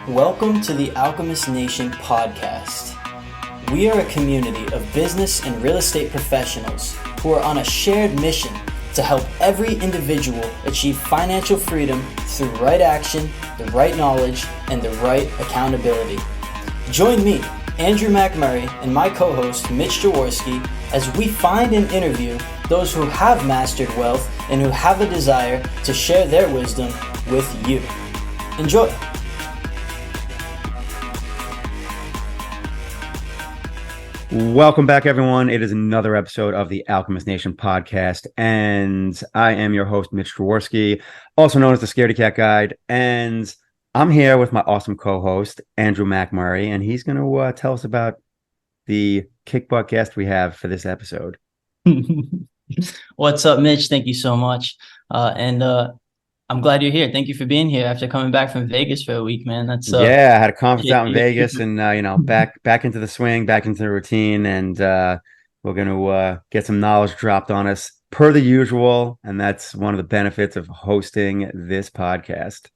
Welcome to the Alchemist Nation podcast. We are a community of business and real estate professionals who are on a shared mission to help every individual achieve financial freedom through right action, the right knowledge, and the right accountability. Join me, Andrew McMurray, and my co-host Mitch Jaworski as we find and interview those who have mastered wealth and who have a desire to share their wisdom with you. Enjoy. Welcome back, everyone. It is another episode of the Alchemist Nation podcast, and I am your host, Mitch Jaworski, also known as the Scaredy Cat Guide, and I'm here with my awesome co-host, Andrew McMurray, and he's going to tell us about the kick butt guest we have for this episode. What's up, Mitch? Thank you so much. I'm glad you're here. Thank you for being here after coming back from Vegas for a week, man. That's I had a conference out in Vegas, and back into the swing, back into the routine, and we're going to get some knowledge dropped on us per the usual, and that's one of the benefits of hosting this podcast.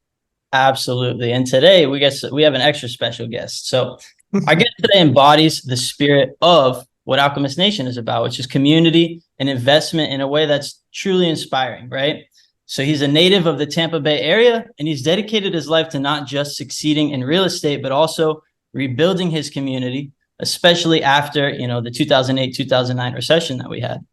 Absolutely. And today we have an extra special guest. So our guest today embodies the spirit of what Alchemist Nation is about, which is community and investment in a way that's truly inspiring, right? So he's a native of the Tampa Bay area, and he's dedicated his life to not just succeeding in real estate, but also rebuilding his community, especially after, the 2008-2009 recession that we had.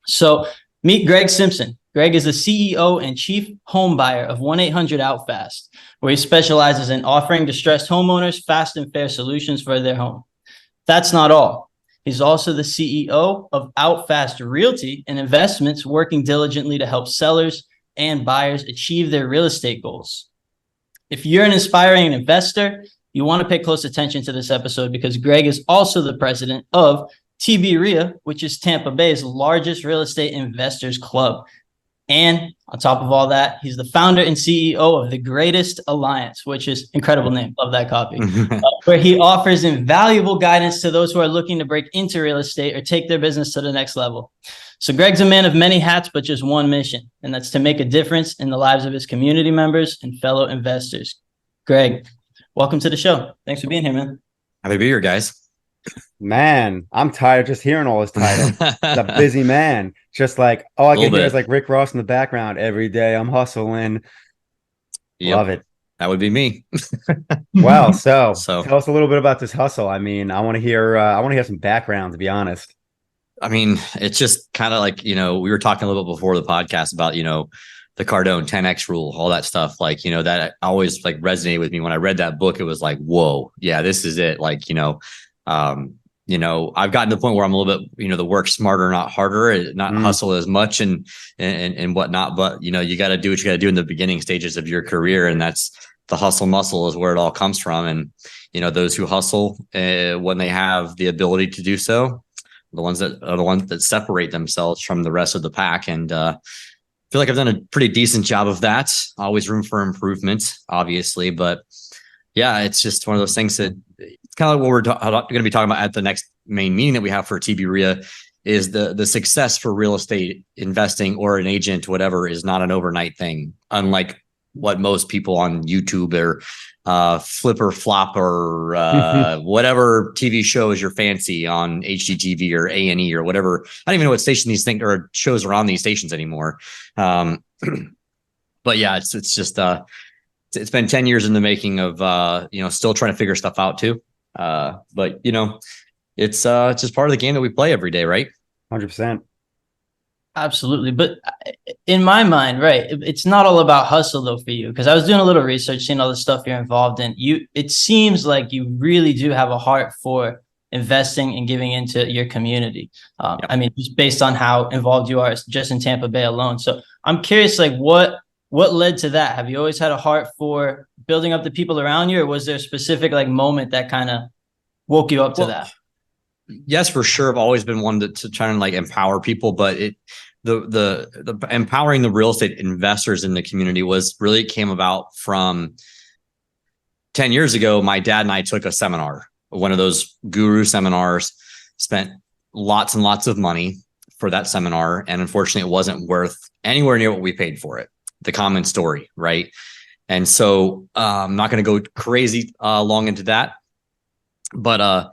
So meet Greg Simpson. Greg is the CEO and chief home buyer of 1-800-OUT-FAST, where he specializes in offering distressed homeowners fast and fair solutions for their home. That's not all. He's also the CEO of OUT-FAST Realty and Investments, working diligently to help sellers and buyers achieve their real estate goals. If you're an aspiring investor, you want to pay close attention to this episode because Greg is also the president of TBREA, which is Tampa Bay's largest real estate investors club. And on top of all that, he's the founder and CEO of the Greatest Alliance, which is incredible name. Love that copy. Where he offers invaluable guidance to those who are looking to break into real estate or take their business to the next level. So Greg's a man of many hats, but just one mission, and that's to make a difference in the lives of his community members and fellow investors. Greg, welcome to the show. Thanks for being here, man. Happy to be here, guys. Man, I'm tired just hearing all his titles. He's a busy man. Just like, all I can hear is like Rick Ross in the background. Every day I'm hustling. Yep. Love it. That would be me. Well, so tell us a little bit about this hustle. I mean, I want to hear some background, to be honest. I mean, it's just kind of like, we were talking a little bit before the podcast about, the Cardone 10X rule, all that stuff. Like, that always like resonated with me. When I read that book, it was like, whoa, yeah, this is it. Like, I've gotten to the point where I'm a little bit, the work smarter, not harder, not hustle as much and whatnot. But, you got to do what you got to do in the beginning stages of your career. And that's the hustle muscle is where it all comes from. And, those who hustle when they have the ability to do so, the ones that separate themselves from the rest of the pack. And I feel like I've done a pretty decent job of that. Always room for improvement, obviously. But yeah, it's just one of those things that it's kind of like what we're going to be talking about at the next main meeting that we have for TBREA is the success for real estate investing or an agent, whatever, is not an overnight thing. Unlike what most people on YouTube or Flip or Flop or whatever TV show is your fancy on HGTV or A&E or whatever. I don't even know what station these things or shows are on these stations anymore. But yeah, it's just it's been 10 years in the making of still trying to figure stuff out too. But it's just part of the game that we play every day, right? 100%. Absolutely. But in my mind, right, it's not all about hustle though for you, because I was doing a little research, seeing all the stuff you're involved in. It seems like you really do have a heart for investing and giving into your community. Yep. I mean, just based on how involved you are just in Tampa Bay alone. So I'm curious, like what led to that? Have you always had a heart for building up the people around you, or was there a specific like moment that kind of woke you up to that? Yes, for sure. I've always been one to try and like empower people, but the empowering the real estate investors in the community came about from 10 years ago. My dad and I took a seminar, one of those guru seminars, spent lots and lots of money for that seminar. And unfortunately, it wasn't worth anywhere near what we paid for it. The common story, right? And so I'm not going to go crazy long into that. But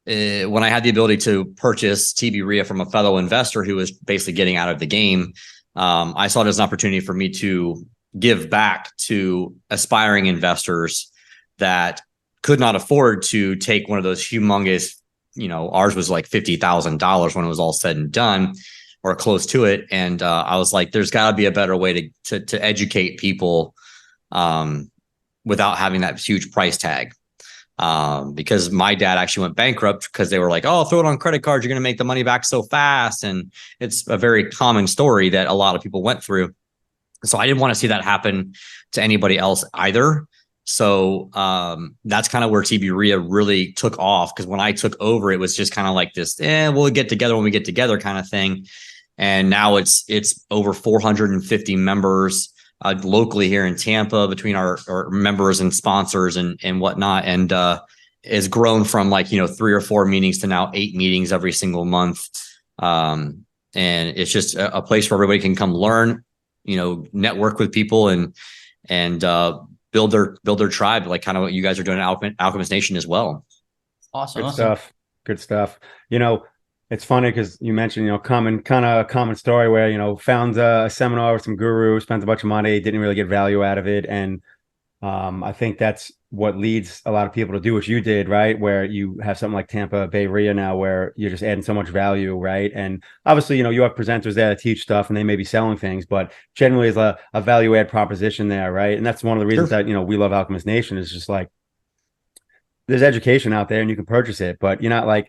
when I had the ability to purchase TB-RIA from a fellow investor who was basically getting out of the game, I saw it as an opportunity for me to give back to aspiring investors that could not afford to take one of those humongous, ours was like $50,000 when it was all said and done, or close to it. And I was like, there's got to be a better way to educate people without having that huge price tag. Because my dad actually went bankrupt because they were like, oh, throw it on credit cards, you're going to make the money back so fast. And it's a very common story that a lot of people went through. So I didn't want to see that happen to anybody else either. So that's kind of where TB-RIA really took off, because when I took over, it was just kind of like this, we'll get together when we get together kind of thing. And now it's over 450 members locally here in Tampa between our members and sponsors and whatnot. And has grown from 3 or 4 meetings to now 8 meetings every single month. And it's just a place where everybody can come learn, network with people and build their tribe, like kind of what you guys are doing at Alchemist Nation as well. Awesome. Good stuff. It's funny because you mentioned, common story where, found a seminar with some guru, spent a bunch of money, didn't really get value out of it. And I think that's what leads a lot of people to do what you did, right? Where you have something like Tampa Bay RIA now, where you're just adding so much value, right? And obviously, you have presenters there that teach stuff and they may be selling things, but generally is a value add proposition there, right? And that's one of the reasons that, we love Alchemist Nation, is just like, there's education out there and you can purchase it, but you're not like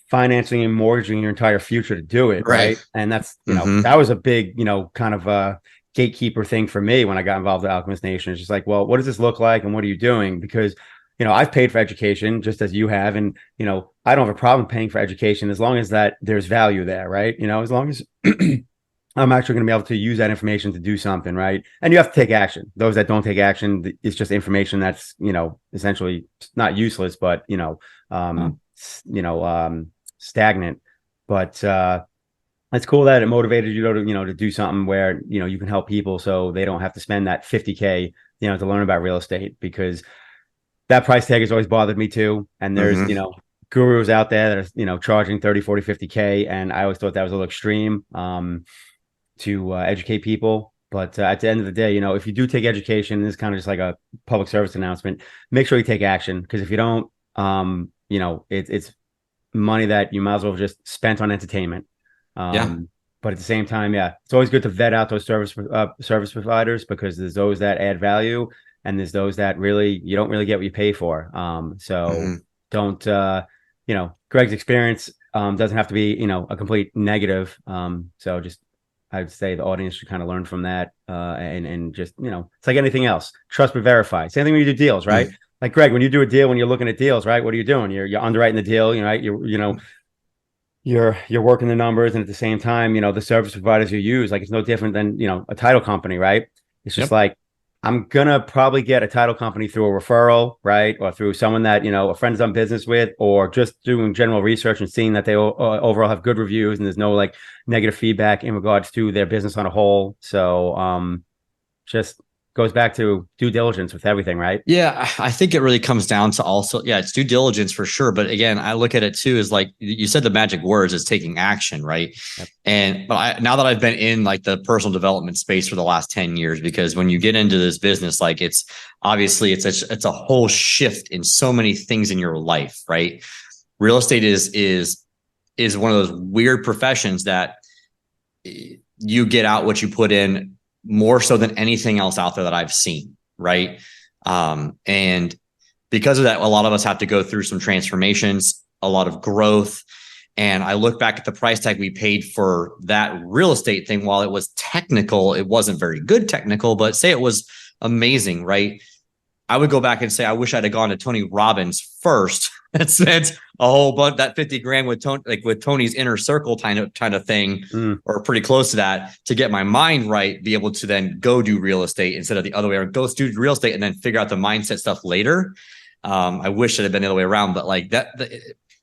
financing and mortgaging your entire future to do it, right? And that's, that was a big, kind of a gatekeeper thing for me when I got involved with Alchemist Nation. It's just like, well, what does this look like and what are you doing? Because, I've paid for education just as you have. And, I don't have a problem paying for education as long as that there's value there, right? As long as I'm actually going to be able to use that information to do something, right? And you have to take action. Those that don't take action, it's just information that's, essentially not useless, but, stagnant. But it's cool that it motivated you to do something where you can help people so they don't have to spend that $50K to learn about real estate, because that price tag has always bothered me too. And there's gurus out there that are charging 30, 40, 50K, and I always thought that was a little extreme to educate people. But at the end of the day, if you do take education, this is kind of just like a public service announcement, make sure you take action, because if you don't, it's money that you might as well have just spent on entertainment. But at the same time, it's always good to vet out those service providers, because there's those that add value and there's those that really, you don't really get what you pay for. Don't, Greg's experience doesn't have to be, a complete negative. So just, I'd say the audience should kind of learn from that and just, it's like anything else. Trust but verify. Same thing when you do deals, right? Like Greg, when you do a deal, when you're looking at deals, right? What are you doing? You're underwriting the deal, right? You're working the numbers, and at the same time, the service providers you use, like it's no different than, a title company, right? It's just like, I'm gonna probably get a title company through a referral, right? Or through someone that, a friend's done business with, or just doing general research and seeing that they overall have good reviews and there's no like negative feedback in regards to their business on a whole. So just goes back to due diligence with everything, right? Yeah, I think it really comes down to also, it's due diligence for sure. But again, I look at it too as like you said, the magic words is taking action, right? Yep. Now that I've been in like the personal development space for the last 10 years, because when you get into this business, like it's obviously it's a whole shift in so many things in your life, right? Real estate is one of those weird professions that you get out what you put in, more so than anything else out there that I've seen. Right. And because of that, a lot of us have to go through some transformations, a lot of growth. And I look back at the price tag we paid for that real estate thing. While it was technical, it wasn't very good technical, but say it was amazing. Right. I would go back and say, I wish I'd have gone to Tony Robbins first and spent a whole bunch, that 50 grand with Tony, like with Tony's inner circle kind of thing, or pretty close to that, to get my mind right, be able to then go do real estate instead of the other way around, go do real estate and then figure out the mindset stuff later. I wish it had been the other way around, but like that,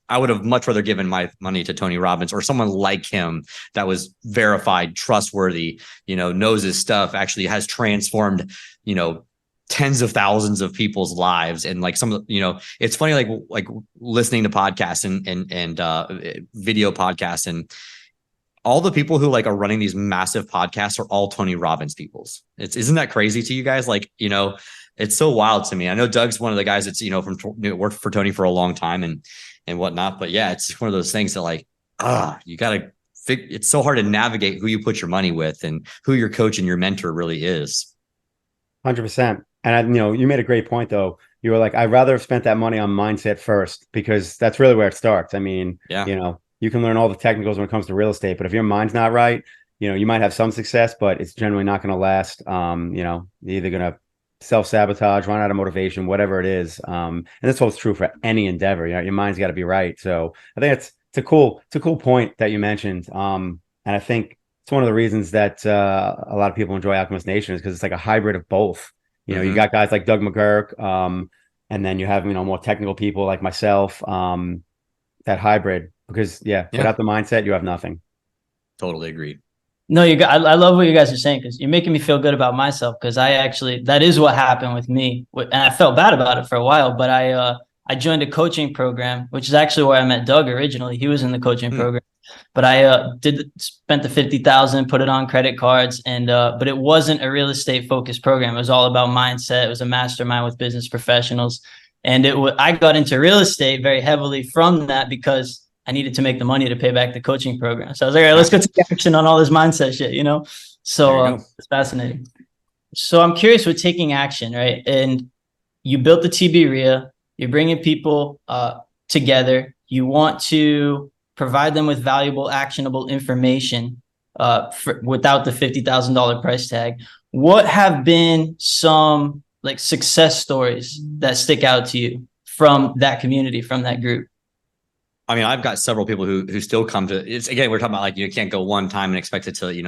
I would have much rather given my money to Tony Robbins or someone like him that was verified, trustworthy, knows his stuff, actually has transformed, tens of thousands of people's lives. And like some of the, it's funny, like listening to podcasts and video podcasts, and all the people who like are running these massive podcasts are all Tony Robbins peoples. Isn't that crazy to you guys? Like, it's so wild to me. I know Doug's one of the guys that's, worked for Tony for a long time and whatnot, but yeah, it's one of those things that like, you got to it's so hard to navigate who you put your money with and who your coach and your mentor really is. 100%. And you made a great point though. You were like, I'd rather have spent that money on mindset first, because that's really where it starts. I mean, yeah. You can learn all the technicals when it comes to real estate, but if your mind's not right, you might have some success, but it's generally not going to last. You're either going to self-sabotage, run out of motivation, whatever it is. And that's what's true for any endeavor. Your mind's got to be right. So I think it's a cool point that you mentioned. And I think it's one of the reasons that a lot of people enjoy Alchemist Nation is because it's like a hybrid of both. You got guys like Doug McGurk, and then you have, more technical people like myself, that hybrid, because without the mindset, you have nothing. Totally agree. No, I love what you guys are saying, because you're making me feel good about myself, because that is what happened with me. And I felt bad about it for a while, but I joined a coaching program, which is actually where I met Doug originally. He was in the coaching program, but I spent the $50,000, put it on credit cards, and but it wasn't a real estate focused program. It was all about mindset. It was a mastermind with business professionals, and I got into real estate very heavily from that because I needed to make the money to pay back the coaching program. So I was like, all right, let's go take action on all this mindset shit, So it's fascinating. So I'm curious with taking action, right? And you built the TB RIA. You're bringing people together. You want to provide them with valuable, actionable information without the $50,000 price tag. What have been some like success stories that stick out to you from that community, from that group? I mean, I've got several people who still come to it's. Again, we're talking about like, you can't go one time and expect it to, you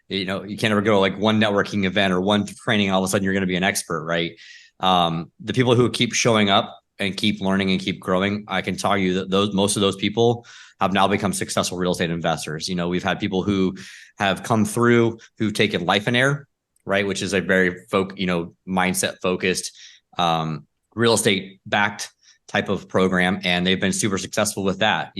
can't ever go to like one networking event or one training and all of a sudden you're going to be an expert, right? The people who keep showing up and keep learning and keep growing, I can tell you that most of those people have now become successful real estate investors. We've had people who have come through who've taken Life in Air, right, which is a very mindset focused, real estate backed type of program, and they've been super successful with that.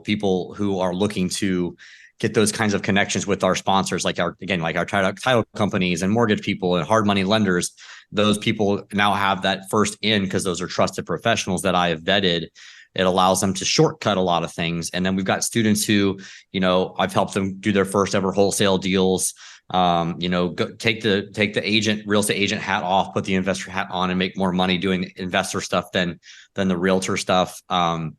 People who are looking to get those kinds of connections with our sponsors, like our title companies and mortgage people and hard money lenders. Those people now have that first in because those are trusted professionals that I have vetted. It allows them to shortcut a lot of things. And then we've got students who, I've helped them do their first ever wholesale deals. Take the real estate agent hat off, put the investor hat on, and make more money doing the investor stuff than the realtor stuff. And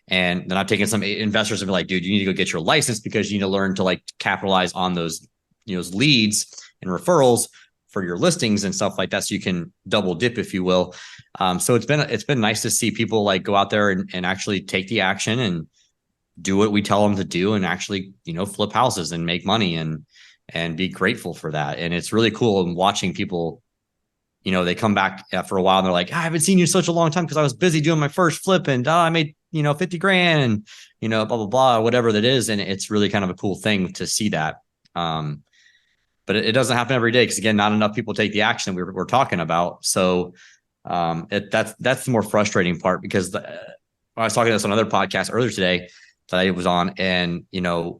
then I've taken some investors and be like, dude, you need to go get your license because you need to learn to like capitalize on those, those leads and referrals for your listings and stuff like that. So you can double dip, if you will. So it's been nice to see people like go out there and actually take the action and do what we tell them to do and actually, flip houses and make money and be grateful for that. And it's really cool. And watching people, they come back after a while and they're like, I haven't seen you in such a long time because I was busy doing my first flip and I made, 50 grand and, blah, blah, blah, whatever that is. And it's really kind of a cool thing to see that. But it doesn't happen every day because, again, not enough people take the action that we're talking about. So that's the more frustrating part, because I was talking to this on another podcast earlier today that I was on, and you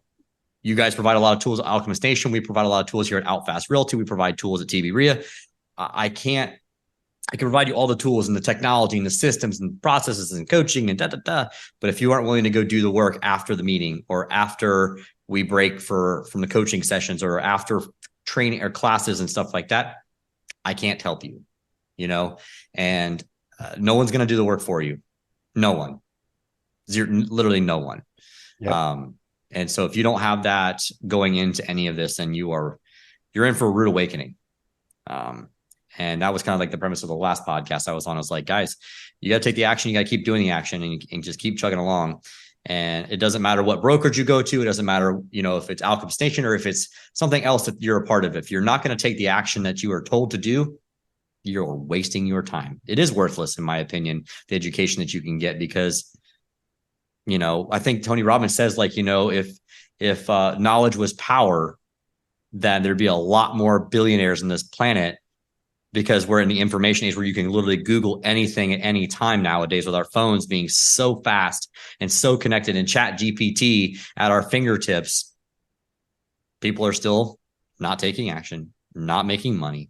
guys provide a lot of tools at Alchemist Nation. We provide a lot of tools here at Outfast Realty. We provide tools at TB RIA. I can provide you all the tools and the technology and the systems and processes and coaching and But if you aren't willing to go do the work after the meeting or after we break from the coaching sessions or after training or classes and stuff like that, I can't help you, and no one's going to do the work for you. No one. Literally no one. Yep. And so if you don't have that going into any of this, then you're in for a rude awakening. And that was kind of like the premise of the last podcast I was on. I was like, guys, you got to take the action. You got to keep doing the action and just keep chugging along. And it doesn't matter what brokerage you go to. It doesn't matter, if it's Alchemist Nation or if it's something else that you're a part of. If you're not going to take the action that you are told to do, you're wasting your time. It is worthless, in my opinion, the education that you can get, because, I think Tony Robbins says, like, if knowledge was power, then there'd be a lot more billionaires on this planet, because we're in the information age where you can literally Google anything at any time nowadays, with our phones being so fast and so connected, and Chat GPT at our fingertips. People are still not taking action, not making money,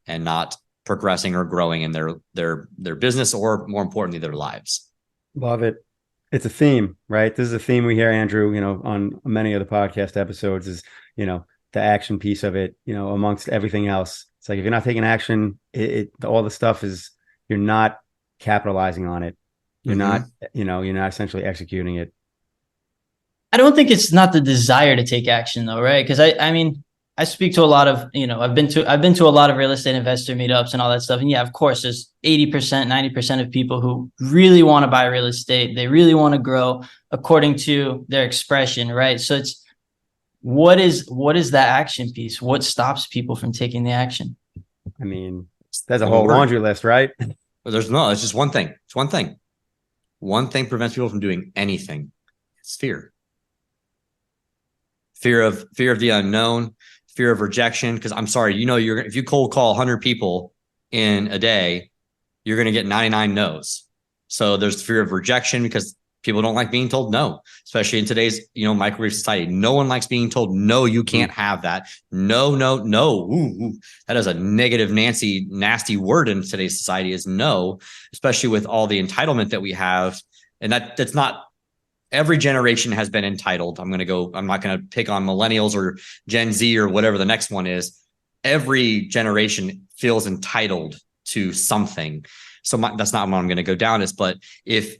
and not progressing or growing in their business, or more importantly, their lives. Love it. It's a theme, right? This is a theme we hear, Andrew, on many of the podcast episodes, is, the action piece of it, amongst everything else. It's like, if you're not taking action, all the stuff is, you're not capitalizing on it. You're not, you're not essentially executing it. I don't think it's not the desire to take action though, right? Because I mean, I speak to a lot of, I've been to a lot of real estate investor meetups and all that stuff. And yeah, of course, there's 80%, 90% of people who really want to buy real estate. They really want to grow according to their expression, right? So it's, what is that action piece? What stops people from taking the action? I mean, there's a whole laundry list, right? It's just one thing. It's one thing. One thing prevents people from doing anything. It's fear. Fear of the unknown, fear of rejection. Because I'm sorry, if you cold call 100 people in a day, you're going to get 99 no's. So there's fear of rejection, because people don't like being told no, especially in today's, microwave society. No one likes being told, no, you can't have that. No, no, no. Ooh. That is a negative, nasty word in today's society, is no, especially with all the entitlement that we have. And that's not, every generation has been entitled. I'm not going to pick on millennials or Gen Z or whatever the next one is. Every generation feels entitled to something. So that's not what I'm going to go down as, but if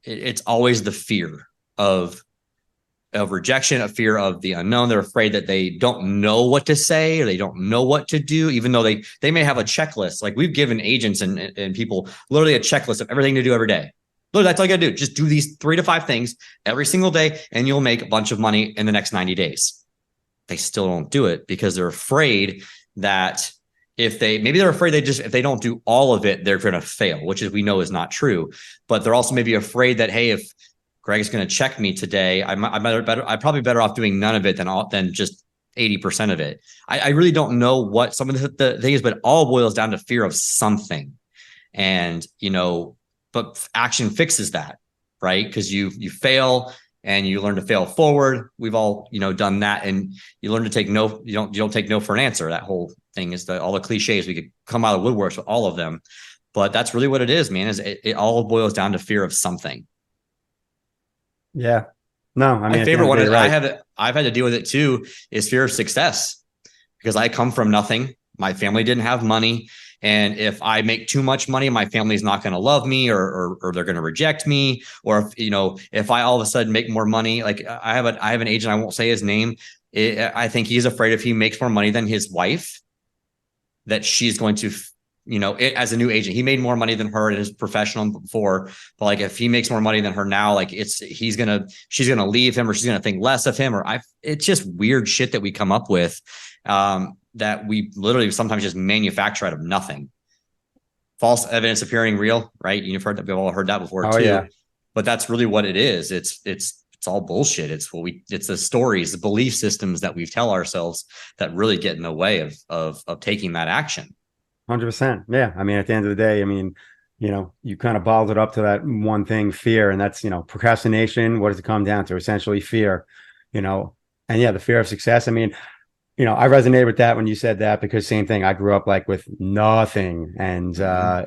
it's always the fear of rejection, a fear of the unknown. They're afraid that they don't know what to say, or they don't know what to do, even though they may have a checklist. Like, we've given agents and people literally a checklist of everything to do every day. Look, that's all you gotta do. Just do these 3 to 5 things every single day, and you'll make a bunch of money in the next 90 days. They still don't do it because they're afraid that if they don't do all of it, they're going to fail, which we know is not true. But they're also maybe afraid that, hey, if Greg's going to check me today, I'm probably better off doing none of it than just 80% of it. I really don't know what some of the thing is, but it all boils down to fear of something. And, but action fixes that, right? Because you fail and you learn to fail forward. We've all, done that, and you learn to take no. You don't take no for an answer. That whole thing is all the cliches. We could come out of the woodworks with all of them, but that's really what it is, man. Is it all boils down to fear of something. Yeah. No, I mean, my favorite one is, right. I've had to deal with it too, is fear of success, because I come from nothing. My family didn't have money. And if I make too much money, my family's not going to love me, or they're going to reject me. Or if I all of a sudden make more money, like I have an agent, I won't say his name. I think he's afraid if he makes more money than his wife, that she's going to, as a new agent, he made more money than her in his professional before. But like, if he makes more money than her now, like she's going to leave him, or she's going to think less of him, it's just weird shit that we come up with. That we literally sometimes just manufacture out of nothing. False evidence appearing real, right? We've all heard that before too. Yeah. But that's really what it is. It's all bullshit. It's the stories, the belief systems that we tell ourselves that really get in the way of taking that action. 100%. Yeah. I mean, at the end of the day, I mean, you kind of balled it up to that one thing, fear, and that's, procrastination. What does it come down to? Essentially fear, and yeah, the fear of success. I mean, I resonated with that when you said that, because same thing. I grew up like with nothing. And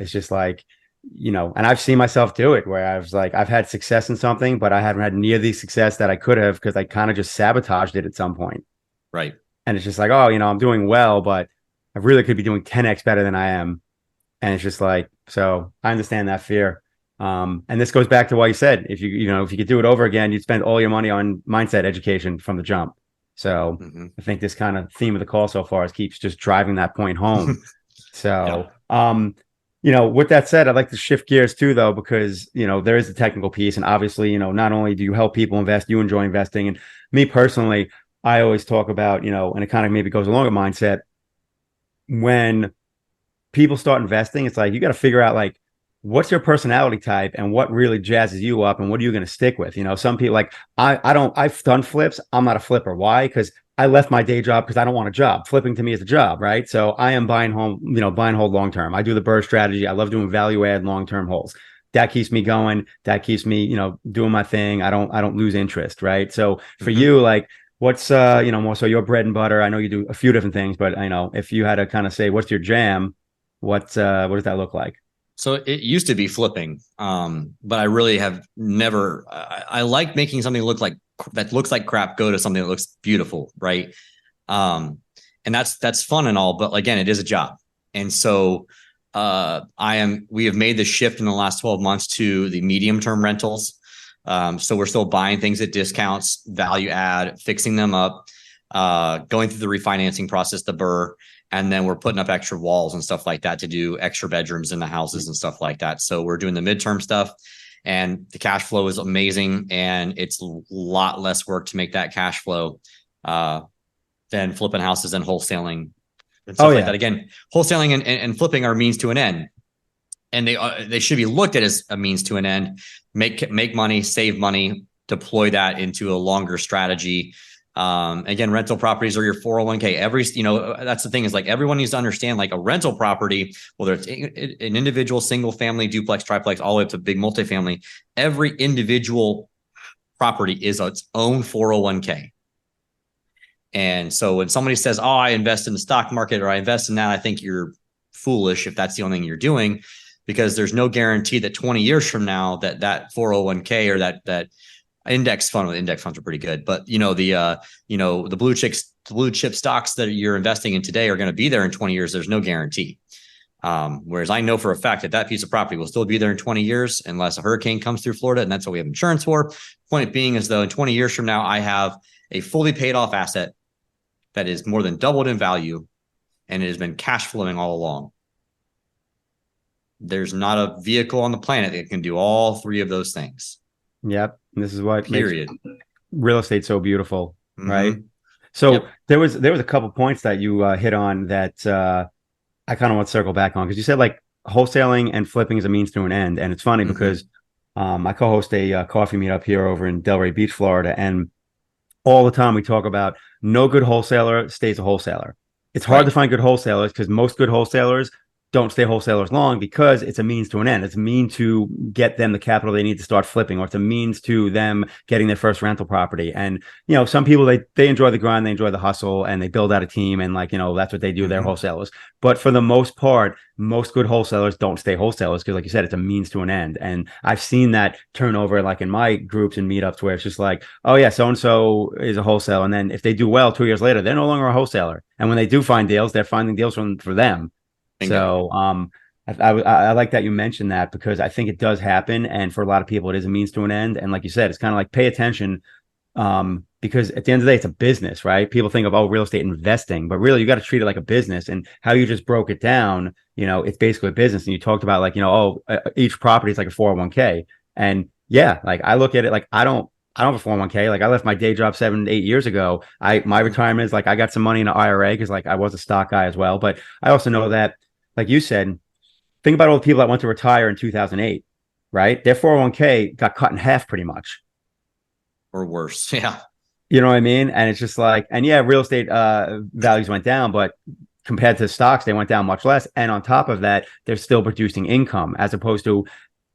it's just like, and I've seen myself do it, where I was like, I've had success in something, but I haven't had near the success that I could have, because I kind of just sabotaged it at some point. Right. And it's just like, oh, I'm doing well, but I really could be doing 10x better than I am. And it's just like, so I understand that fear. And this goes back to what you said. If you could do it over again, you'd spend all your money on mindset education from the jump. So I think this kind of theme of the call so far keeps just driving that point home. So, with that said, I'd like to shift gears too, though, because, there is the technical piece. And obviously, not only do you help people invest, you enjoy investing. And me personally, I always talk about, and it kind of maybe goes along with mindset. When people start investing, it's like, you got to figure out, like, what's your personality type and what really jazzes you up and what are you going to stick with? Some people, like, I've done flips. I'm not a flipper. Why? Because I left my day job because I don't want a job. Flipping to me is a job, right? So I am buying home, buy and hold long term. I do the burr strategy. I love doing value add long term holds. That keeps me going. That keeps me, doing my thing. I don't lose interest, right? So for you, like, what's more so your bread and butter? I know you do a few different things, but I know if you had to kind of say what's your jam, what does that look like? So it used to be flipping, but I really have never. I like making something look like that looks like crap go to something that looks beautiful, right? And that's fun and all, but again, it is a job. And so we have made the shift in the last 12 months to the medium term rentals. So we're still buying things at discounts, value add, fixing them up, going through the refinancing process, the burr, and then we're putting up extra walls and stuff like that to do extra bedrooms in the houses and stuff like that. So we're doing the midterm stuff, and the cash flow is amazing, and it's a lot less work to make that cash flow than flipping houses and wholesaling and stuff like that. Again, wholesaling and flipping are means to an end, and they should be looked at as a means to an end. Make money, save money, deploy that into a longer strategy. Again, rental properties are your 401k. That's the thing, is like everyone needs to understand, like a rental property, whether it's an individual single family, duplex, triplex, all the way up to big multifamily, every individual property is its own 401k. And so when somebody says, oh, I invest in the stock market or I invest in that, I think you're foolish if that's the only thing you're doing, because there's no guarantee that 20 years from now that 401k or that index funds are pretty good, but the blue chip stocks that you're investing in today are going to be there in 20 years. There's no guarantee. Whereas I know for a fact that piece of property will still be there in 20 years unless a hurricane comes through Florida, and that's what we have insurance for. Point being is, though, in 20 years from now, I have a fully paid off asset that is more than doubled in value, and it has been cash flowing all along. There's not a vehicle on the planet that can do all three of those things. Yep. And this is what makes real estate so beautiful, right? So there was a couple points that you hit on that I kind of want to circle back on, because you said like wholesaling and flipping is a means to an end. And it's funny because I co-host a coffee meetup here over in Delray Beach, Florida, and all the time we talk about no good wholesaler stays a wholesaler. It's hard to find good wholesalers because most good wholesalers don't stay wholesalers long, because it's a means to an end. It's a mean to get them the capital they need to start flipping, or it's a means to them getting their first rental property. And, some people, they enjoy the grind, they enjoy the hustle, and they build out a team, and that's what they do. They're wholesalers. But for the most part, most good wholesalers don't stay wholesalers because, like you said, it's a means to an end. And I've seen that turnover, like in my groups and meetups, where it's just like, oh yeah, so-and-so is a wholesaler. And then if they do well 2 years later, they're no longer a wholesaler. And when they do find deals, they're finding deals for them. So I like that you mentioned that, because I think it does happen, and for a lot of people it is a means to an end. And like you said, it's kind of like, pay attention, because at the end of the day, it's a business, right? People think of real estate investing, but really you got to treat it like a business. And how you just broke it down, it's basically a business. And you talked about like, each property is like a 401k. And yeah, like I look at it like I don't have a 401k. Like I left my day job 7-8 years ago. My retirement is like, I got some money in an IRA because like I was a stock guy as well. But I also know that, like you said, think about all the people that went to retire in 2008, right? Their 401k got cut in half pretty much. Or worse. Yeah. You know what I mean? And it's just like, and yeah, real estate values went down, but compared to stocks, they went down much less. And on top of that, they're still producing income, as opposed to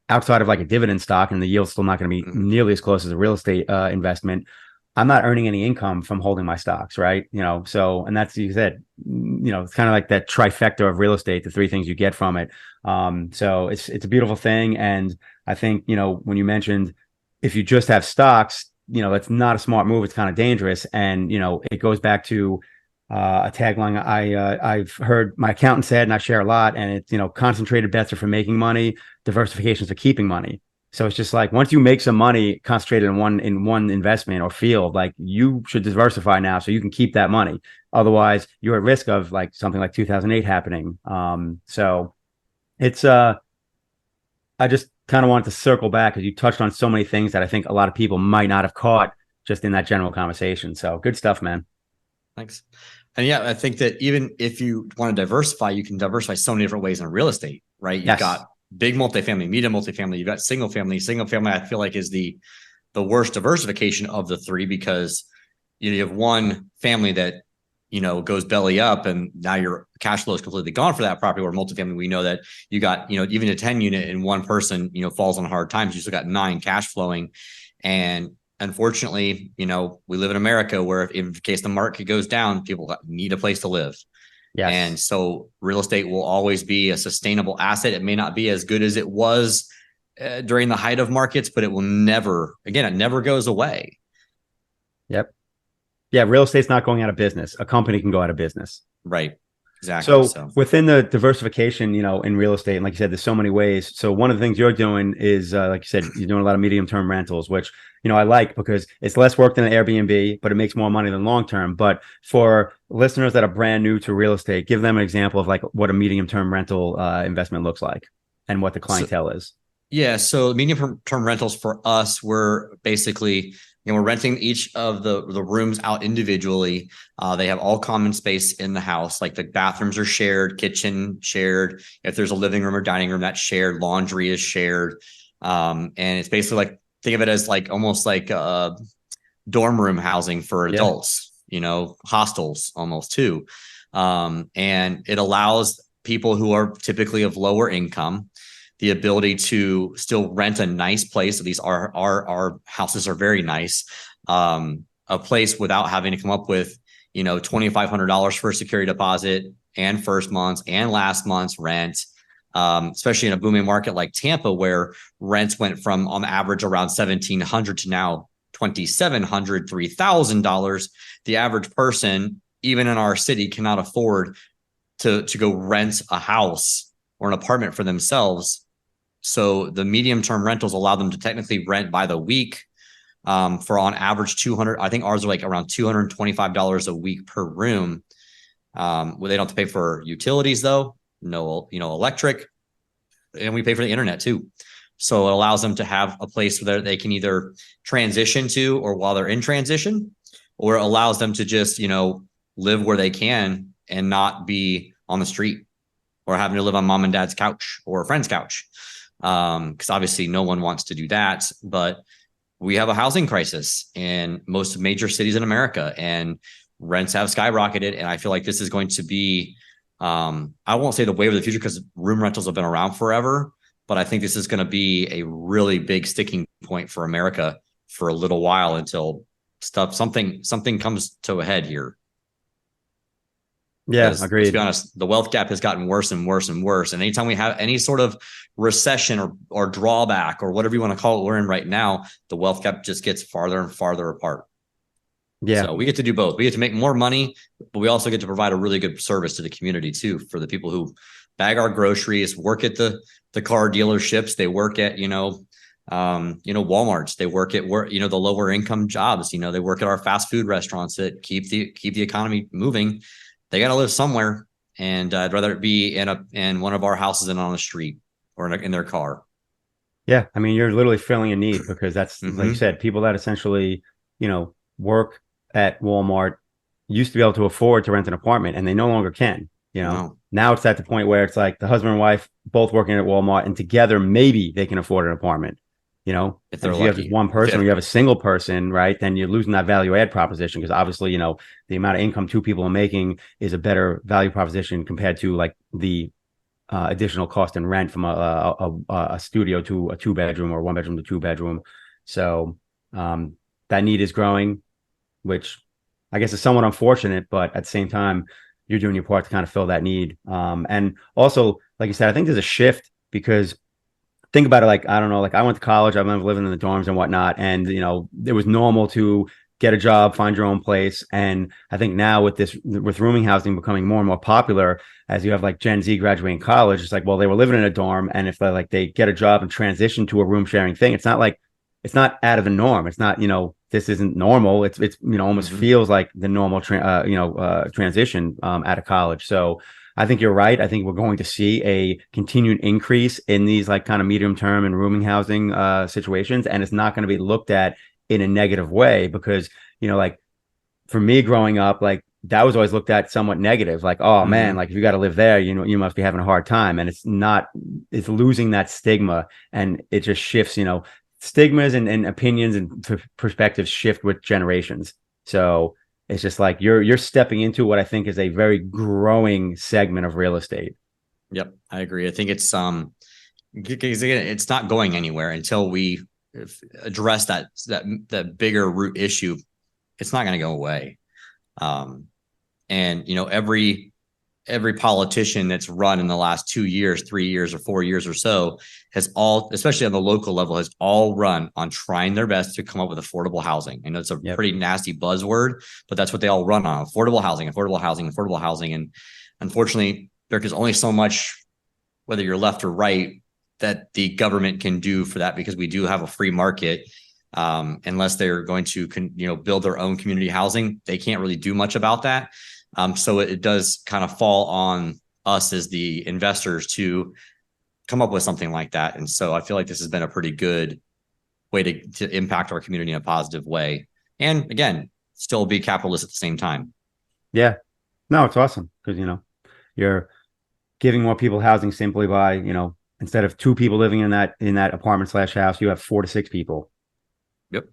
outside of like a dividend stock, and the yield's still not going to be nearly as close as a real estate investment. I'm not earning any income from holding my stocks, right? So, and that's, you said, it's kind of like that trifecta of real estate, the three things you get from it. So it's a beautiful thing. And I think, when you mentioned, if you just have stocks, that's not a smart move. It's kind of dangerous. And, it goes back to a tagline I've heard my accountant said, and I share a lot, and it's, concentrated bets are for making money, diversification is for keeping money. So it's just like, once you make some money concentrated in one investment or field, like you should diversify now so you can keep that money. Otherwise, you're at risk of like something like 2008 happening. So it's I just kind of wanted to circle back, because you touched on so many things that I think a lot of people might not have caught just in that general conversation. So good stuff, man. Thanks. And yeah, I think that even if you want to diversify, you can diversify so many different ways in real estate, right? You've got big multifamily, medium multifamily, you've got single family. Single family, I feel like, is the worst diversification of the three, because you have one family that, goes belly up, and now your cash flow is completely gone for that property. Or multifamily, we know that you got, even a 10 unit and one person, falls on hard times, you still got 9 cash flowing. And unfortunately, we live in America where if in case the market goes down, people need a place to live. Yes. And so real estate will always be a sustainable asset. It may not be as good as it was during the height of markets, but it will never, again, it never goes away. Yep. Yeah. Real estate's not going out of business. A company can go out of business. Right. Exactly. So within the diversification, in real estate, and like you said, there's so many ways. So one of the things you're doing is, like you said, you're doing a lot of medium-term rentals, which, I like because it's less work than an Airbnb, but it makes more money than long-term. But for listeners that are brand new to real estate, give them an example of like what a medium-term rental investment looks like and what the clientele is. Yeah. So medium-term rentals for us, we're basically, we're renting each of the rooms out individually. They have all common space in the house, like the bathrooms are shared, kitchen shared. If there's a living room or dining room, that's shared. Laundry is shared. And it's basically like, think of it as like almost like a dorm room housing for adults, hostels almost too. And it allows people who are typically of lower income the ability to still rent a nice place. At least our houses are very nice. A place without having to come up with, $2,500 for a security deposit and first month's and last month's rent. Especially in a booming market like Tampa, where rents went from on average around $1,700 to now $2,700, $3,000. The average person, even in our city, cannot afford to go rent a house or an apartment for themselves. So the medium-term rentals allow them to technically rent by the week for on average 200. I think ours are like around $225 a week per room. Well, they don't have to pay for utilities though. No, electric, and we pay for the internet too. So it allows them to have a place where they can either transition to, or while they're in transition, or it allows them to just, live where they can and not be on the street or having to live on mom and dad's couch or a friend's couch. Because obviously no one wants to do that, but we have a housing crisis in most major cities in America, and rents have skyrocketed. And I feel like this is going to be, I won't say the wave of the future because room rentals have been around forever, but I think this is going to be a really big sticking point for America for a little while until something comes to a head here. Yeah, agreed. To be honest, the wealth gap has gotten worse and worse and worse. And anytime we have any sort of recession or drawback or whatever you want to call it, we're in right now, the wealth gap just gets farther and farther apart. Yeah. So we get to do both. We get to make more money, but we also get to provide a really good service to the community too, for the people who bag our groceries, work at the car dealerships. They work at, Walmarts. They work at the lower income jobs. They work at our fast food restaurants that keep the economy moving. They got to live somewhere, and I'd rather it be in one of our houses than on the street or in their car. Yeah, I mean, you're literally filling a need, because that's like you said, people that essentially, work at Walmart used to be able to afford to rent an apartment, and they no longer can. Now it's at the point where it's like the husband and wife both working at Walmart, and together maybe they can afford an apartment. If you have one person or you have a single person, right, then you're losing that value add proposition, because obviously, the amount of income 2 people are making is a better value proposition compared to like the additional cost in rent from a studio to a 2-bedroom or 1-bedroom to 2-bedroom. So that need is growing, which I guess is somewhat unfortunate, but at the same time, you're doing your part to kind of fill that need. And also, like you said, I think there's a shift, because think about it, like, I don't know, like I went to college, I remember living in the dorms and whatnot, and it was normal to get a job, find your own place. And I think now with rooming housing becoming more and more popular, as you have like Gen Z graduating college, it's like, well, they were living in a dorm, and if they get a job and transition to a room sharing thing, it's not out of the norm. It's not, this isn't normal. It's almost feels like the normal transition out of college. So I think you're right. I think we're going to see a continued increase in these like kind of medium term and rooming housing situations. And it's not going to be looked at in a negative way, because, like for me growing up, like that was always looked at somewhat negative. Like, oh man, like if you got to live there, you must be having a hard time. And it's losing that stigma, and it just shifts, stigmas and opinions and perspectives shift with generations. So it's just like you're stepping into what I think is a very growing segment of real estate. Yep, I agree. I think it's because again, it's not going anywhere until we address that bigger root issue. It's not going to go away. And every politician that's run in the last 2 years, 3 years, or 4 years or so has all, especially on the local level, has all run on trying their best to come up with affordable housing. I know it's a pretty nasty buzzword, but that's what they all run on: affordable housing, affordable housing, affordable housing. And unfortunately, there is only so much, whether you're left or right, that the government can do for that, because we do have a free market. Unless they're going to build their own community housing, they can't really do much about that. So it does kind of fall on us as the investors to come up with something like that. And so I feel like this has been a pretty good way to impact our community in a positive way. And again, still be capitalist at the same time. Yeah, no, it's awesome because, you're giving more people housing simply by, instead of 2 people living in that apartment/house, you have 4 to 6 people. Yep.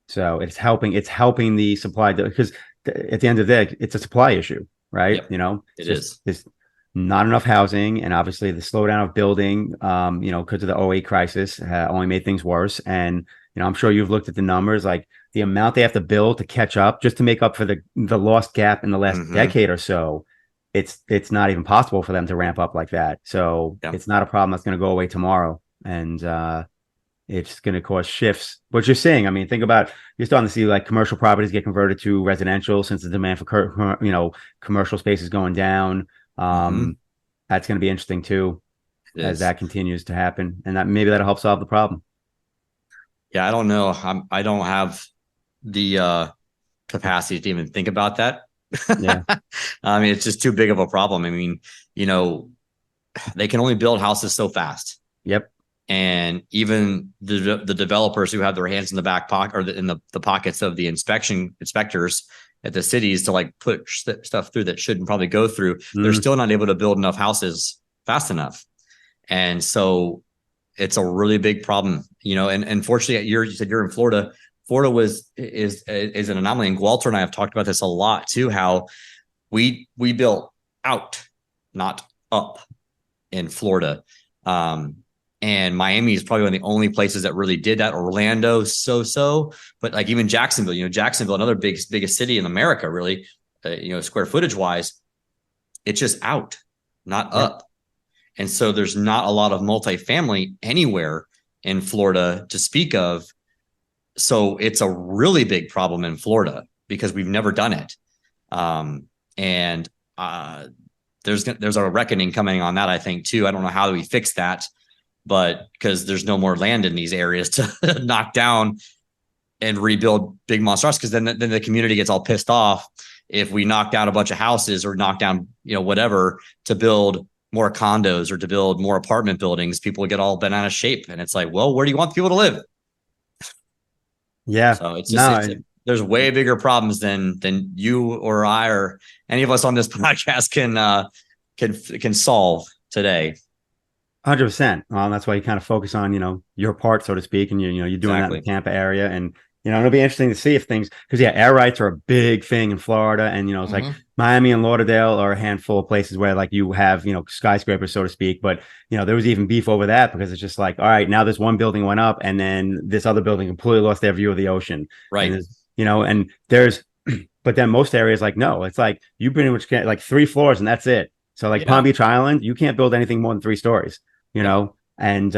So it's helping the supply, because at the end of the day, it's a supply issue, right? Yep. There's not enough housing, and obviously the slowdown of building, because of the '08 crisis, only made things worse. And I'm sure you've looked at the numbers, like the amount they have to build to catch up, just to make up for the lost gap in the last decade or so. It's not even possible for them to ramp up like that. So It's not a problem that's going to go away tomorrow, and it's going to cause shifts. What you're saying, I mean, think about, you're starting to see like commercial properties get converted to residential since the demand for commercial space is going down. That's going to be interesting too, as that continues to happen, and that maybe that'll help solve the problem. Yeah, I don't know. I don't have the capacity to even think about that. Yeah. I mean, it's just too big of a problem. I mean, they can only build houses so fast. Yep. And even the developers who have their hands in the back pocket, or in the pockets of the inspectors at the cities to like put stuff through that shouldn't probably go through, they're still not able to build enough houses fast enough. And so it's a really big problem, and fortunately, you said you're in Florida. Florida is an anomaly. And Walter and I have talked about this a lot too, how we built out, not up, in Florida. And Miami is probably one of the only places that really did that. Orlando, so, but like even Jacksonville, another biggest city in America, really, square footage wise, it's just out, not up. And so there's not a lot of multifamily anywhere in Florida to speak of. So it's a really big problem in Florida because we've never done it. And there's a reckoning coming on that, I think, too. I don't know how we fix that, but because there's no more land in these areas to knock down and rebuild big monstrosities, because then the community gets all pissed off if we knock down a bunch of houses or knock down, whatever, to build more condos or to build more apartment buildings. People get all bent out of shape. And it's like, well, where do you want people to live? Yeah. So it's just, there's way bigger problems than you or I or any of us on this podcast can solve today. 100%. That's why you kind of focus on, your part, so to speak. And you're doing that in the Tampa area. And, it'll be interesting to see if things, because air rights are a big thing in Florida. And, it's like Miami and Lauderdale are a handful of places where like you have, skyscrapers, so to speak. But, there was even beef over that because it's just like, all right, now this one building went up and then this other building completely lost their view of the ocean. Right. And there's, but then most areas like, no, it's like you pretty much can't, like 3 floors and that's it. So like Palm Beach Island, you can't build anything more than 3 stories, And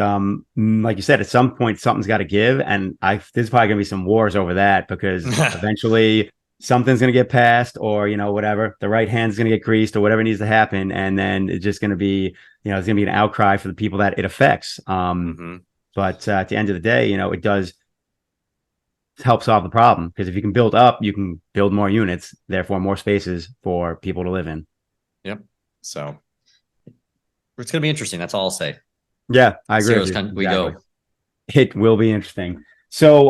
like you said, at some point something's got to give, and there's probably gonna be some wars over that because eventually something's gonna get passed, or whatever, the right hand's gonna get greased, or whatever needs to happen, and then it's just gonna be it's gonna be an outcry for the people that it affects. But at the end of the day, it does help solve the problem, because if you can build up, you can build more units, therefore more spaces for people to live in. Yep. So it's gonna be interesting. That's all I'll say. Yeah, I agree. We go. It will be interesting. So,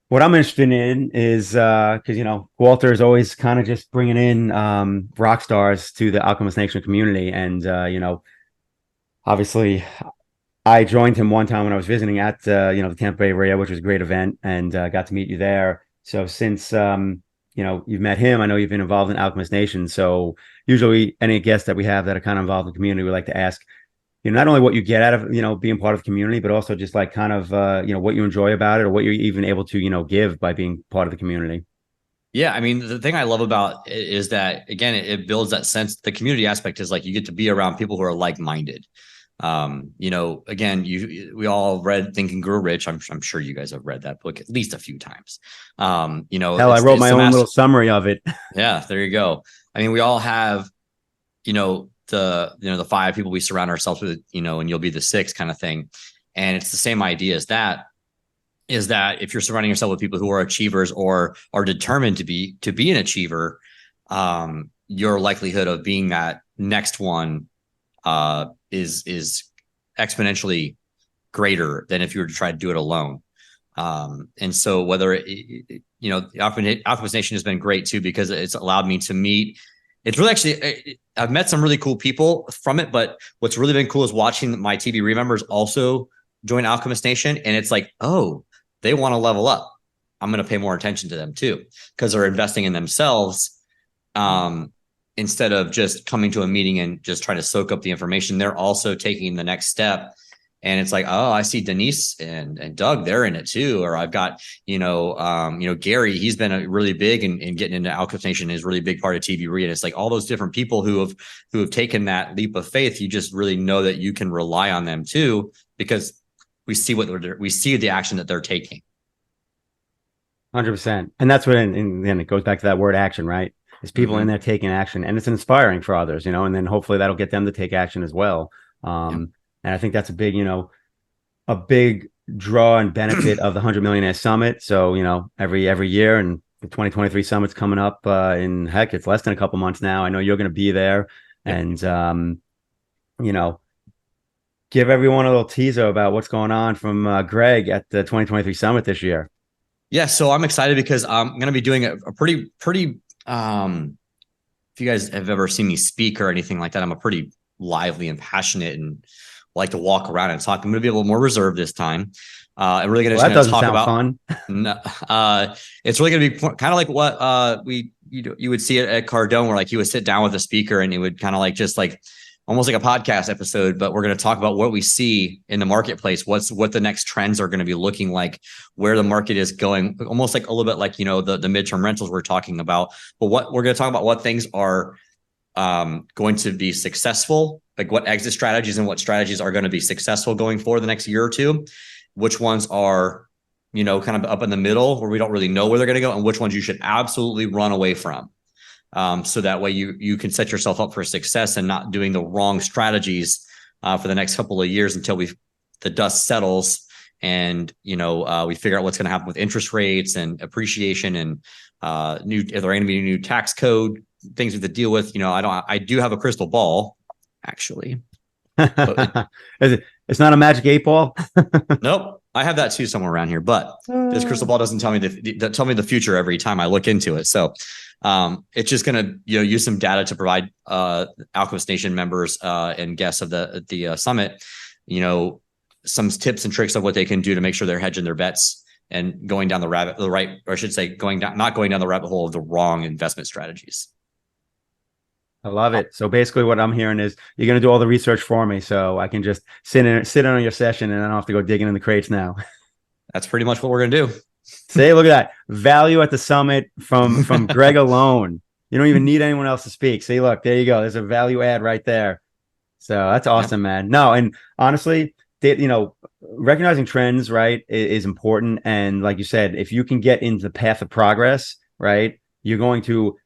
what I'm interested in is because Walter is always kind of just bringing in rock stars to the Alchemist Nation community, and obviously, I joined him one time when I was visiting at the Tampa Bay area, which was a great event, and got to meet you there. So since you've met him, I know you've been involved in Alchemist Nation. So usually any guests that we have that are kind of involved in the community, we like to ask, not only what you get out of, being part of the community, but also just like kind of, what you enjoy about it, or what you're even able to, give by being part of the community. Yeah, I mean, the thing I love about it is that, again, it builds that sense. The community aspect is like you get to be around people who are like-minded. Again, we all read Think and Grow Rich. I'm sure you guys have read that book at least a few times. Hell, I wrote my own little summary of it. Yeah, there you go. I mean, we all have, the 5 people we surround ourselves with, and you'll be the 6th kind of thing. And it's the same idea as that. Is that if you're surrounding yourself with people who are achievers or are determined to be an achiever, your likelihood of being that next one is exponentially greater than if you were to try to do it alone. And so whether the Alchemist Nation has been great too, because it's allowed me to meet. It's really actually, I've met some really cool people from it, but what's really been cool is watching my TBRE members also join Alchemist Nation. And it's like, oh, they want to level up. I'm going to pay more attention to them too, because they're investing in themselves. Instead of just coming to a meeting and just trying to soak up the information, they're also taking the next step. And it's like, oh, I see Denise and Doug, they're in it too. Or I've got, Gary, he's been really big in getting into Alchemist Nation, is really big part of TBRE. And it's like all those different people who have taken that leap of faith. You just really know that you can rely on them too, because we see the action that they're taking. 100%. And that's what, and then it goes back to that word action, right? It's people in there taking action, and it's inspiring for others, and then hopefully that'll get them to take action as well. And I think that's a big draw and benefit of the 100 Millionaire Summit. So, every year, and the 2023 summit's coming up it's less than a couple months now. I know you're going to be there, and, give everyone a little teaser about what's going on from Greg at the 2023 summit this year. Yeah, so I'm excited because I'm going to be doing a pretty. If you guys have ever seen me speak or anything like that, I'm a pretty lively and passionate and like to walk around and talk. I'm going to be a little more reserved this time. I'm really going to talk about fun. It's really going to be kind of like what you would see at Cardone, where like he would sit down with a speaker and he would kind of like just like almost like a podcast episode, but we're going to talk about what we see in the marketplace, what the next trends are going to be looking like, where the market is going, almost like a little bit like, the midterm rentals we're talking about. But what we're going to talk about, what things are going to be successful, like what exit strategies and what strategies are going to be successful going forward the next year or two, which ones are, kind of up in the middle where we don't really know where they're going to go, and which ones you should absolutely run away from. So that way you can set yourself up for success and not doing the wrong strategies for the next couple of years until the dust settles and we figure out what's going to happen with interest rates and appreciation and if there are going to be new tax code things we have to deal with. I do have a crystal ball actually. It's not a magic 8 ball. Nope. I have that too somewhere around here, but this crystal ball doesn't tell me the future every time I look into it. So it's just going to use some data to provide Alchemist Nation members and guests of the summit, some tips and tricks of what they can do to make sure they're hedging their bets and going down not going down the rabbit hole of the wrong investment strategies. I love it. So basically what I'm hearing is you're going to do all the research for me, so I can just sit in on your session and I don't have to go digging in the crates now. That's pretty much what we're going to do. Say, look at that value at the summit from Greg alone. You don't even need anyone else to speak. See, look, there you go. There's a value add right there. So that's awesome, man. No, and honestly, recognizing trends, right, is important. And like you said, if you can get into the path of progress, right, you're going to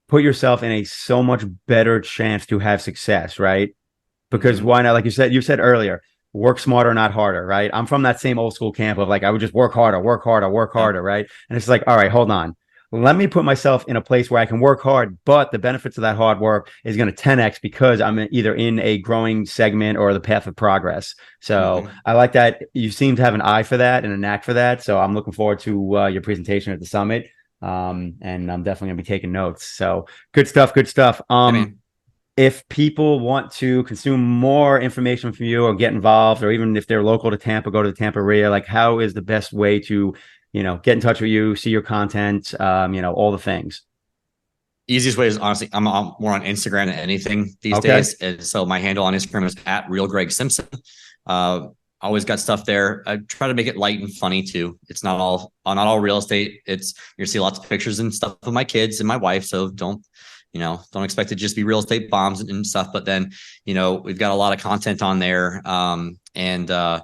put yourself in a so much better chance to have success, right? Because why not? Like you said earlier, work smarter, not harder, right? I'm from that same old school camp of like, I would just work harder, right? And it's like, all right, hold on. Let me put myself in a place where I can work hard, but the benefits of that hard work is going to 10x because I'm either in a growing segment or the path of progress. So I like that. You seem to have an eye for that and a knack for that. So I'm looking forward to your presentation at the summit. And I'm definitely going to be taking notes. So good stuff. If people want to consume more information from you or get involved, or even if they're local to Tampa, go to the Tampa area, like how is the best way to get in touch with you, see your content, all the things? Easiest way is honestly, I'm more on Instagram than anything these Okay. days. And so my handle on Instagram is at real Greg Simpson. Always got stuff there. I try to make it light and funny too. It's not all real estate. You'll see lots of pictures and stuff of my kids and my wife. So don't expect it to just be real estate bombs and stuff. But then, we've got a lot of content on there. TV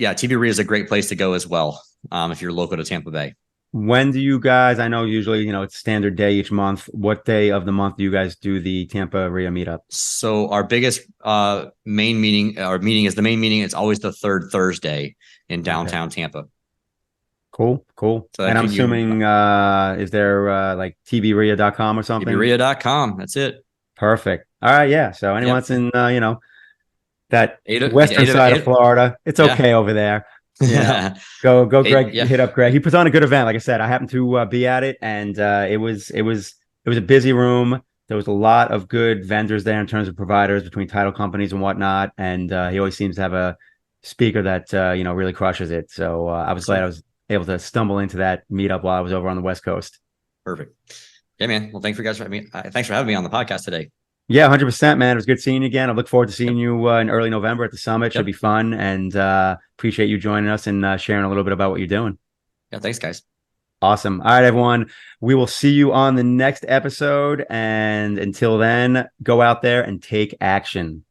REIT is a great place to go as well. If you're local to Tampa Bay. When do you guys, I know usually, it's standard day each month. What day of the month do you guys do the Tampa RIA meetup? So our biggest main meeting, is the main meeting. It's always the third Thursday in downtown Tampa. Cool. So and I'm assuming, is there like tvria.com or something? tvria.com. That's it. Perfect. All right. Yeah. So anyone's in, that western side of Florida, it's okay over there. Go Greg, hit up Greg. He puts on a good event. Like I said, I happened to be at it, and it was a busy room. There was a lot of good vendors there in terms of providers between title companies and whatnot. And he always seems to have a speaker that really crushes it. So I was glad I was able to stumble into that meetup while I was over on the West Coast. Perfect. Yeah, man. Well, thanks for having me on the podcast today. Yeah, 100%, man. It was good seeing you again. I look forward to seeing you in early November at the summit. Should be fun, and appreciate you joining us and sharing a little bit about what you're doing. Yeah, thanks, guys. Awesome. All right, everyone. We will see you on the next episode. And until then, go out there and take action.